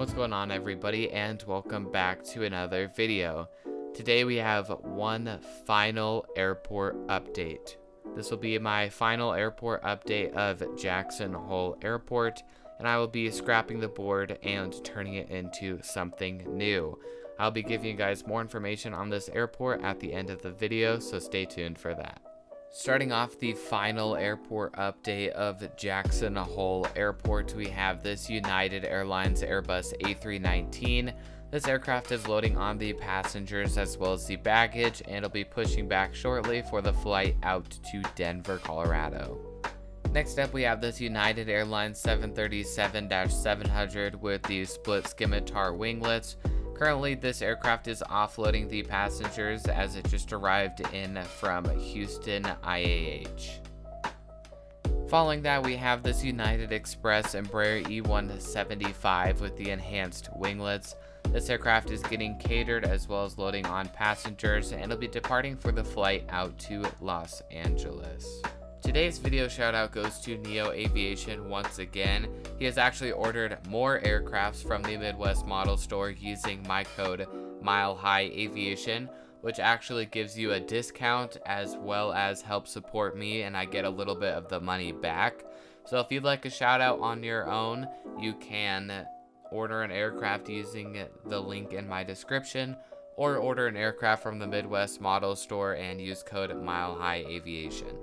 What's going on, everybody, and welcome back to another video. Today we have one final airport update. This will be my final airport update of Jackson Hole Airport, and I will be scrapping the board and turning it into something new. I'll be giving you guys more information on this airport at the end of the video, so stay tuned for that. Starting off the final airport update of Jackson Hole Airport, we have this United Airlines Airbus A319. This aircraft is loading on the passengers as well as the baggage, and it'll be pushing back shortly for the flight out to Denver, Colorado. Next up, we have this United Airlines 737-700 with the split scimitar winglets. Currently, this aircraft is offloading the passengers as it just arrived in from Houston, IAH. Following that, we have this United Express Embraer E175 with the enhanced winglets. This aircraft is getting catered as well as loading on passengers, and it'll be departing for the flight out to Los Angeles. Today's video shout out goes to Neo Aviation once again. He has actually ordered more aircrafts from the Midwest Model Store using my code MileHigh Aviation, which actually gives you a discount as well as help support me, and I get a little bit of the money back. So if you'd like a shout out on your own, you can order an aircraft using the link in my description, or order an aircraft from the Midwest Model Store and use code MileHigh Aviation.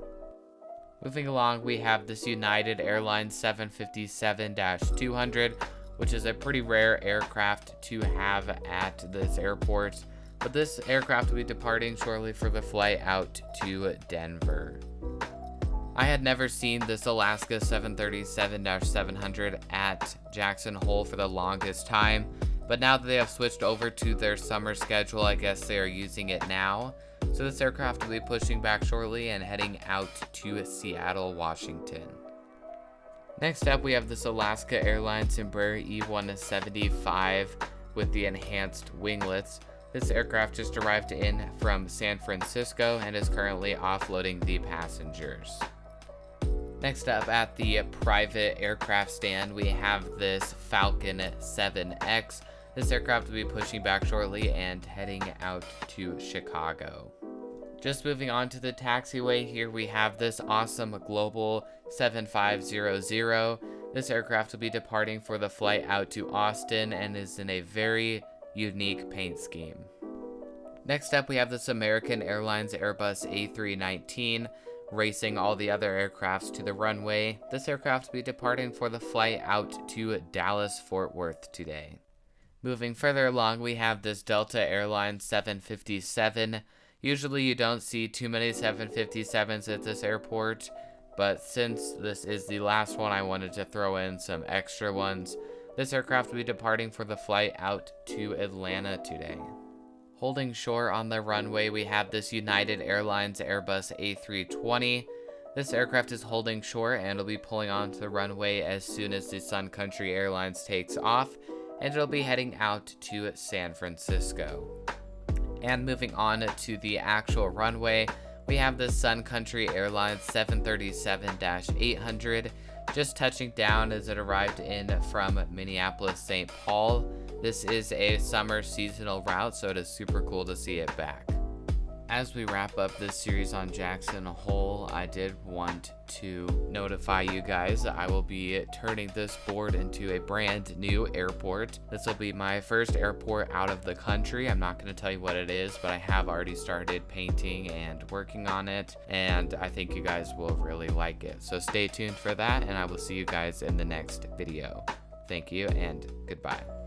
Moving along, we have this United Airlines 757-200, which is a pretty rare aircraft to have at this airport, but this aircraft will be departing shortly for the flight out to Denver. I had never seen this Alaska 737-700 at Jackson Hole for the longest time, but now that they have switched over to their summer schedule, I guess they are using it now. So this aircraft will be pushing back shortly and heading out to Seattle, Washington. Next up, we have this Alaska Airlines Embraer E175 with the enhanced winglets. This aircraft just arrived in from San Francisco and is currently offloading the passengers. Next up, at the private aircraft stand, we have this Falcon 7X. This aircraft will be pushing back shortly and heading out to Chicago. Just moving on to the taxiway, here we have this awesome Global 7500. This aircraft will be departing for the flight out to Austin and is in a very unique paint scheme. Next up, we have this American Airlines Airbus A319 racing all the other aircrafts to the runway. This aircraft will be departing for the flight out to Dallas-Fort Worth today. Moving further along, we have this Delta Airlines 757. Usually you don't see too many 757s at this airport, but since this is the last one, I wanted to throw in some extra ones. This aircraft will be departing for the flight out to Atlanta today. Holding shore on the runway, we have this United Airlines Airbus A320. This aircraft is holding shore and will be pulling onto the runway as soon as the Sun Country Airlines takes off, and it'll be heading out to San Francisco. And moving on to the actual runway, we have the Sun Country Airlines 737-800 just touching down as it arrived in from Minneapolis, St. Paul. This is a summer seasonal route, so it is super cool to see it back. As we wrap up this series on Jackson Hole, I did want to notify you guys I will be turning this board into a brand new airport. This will be my first airport out of the country. I'm not going to tell you what it is, but I have already started painting and working on it, and I think you guys will really like it. So stay tuned for that, and I will see you guys in the next video. Thank you, and goodbye.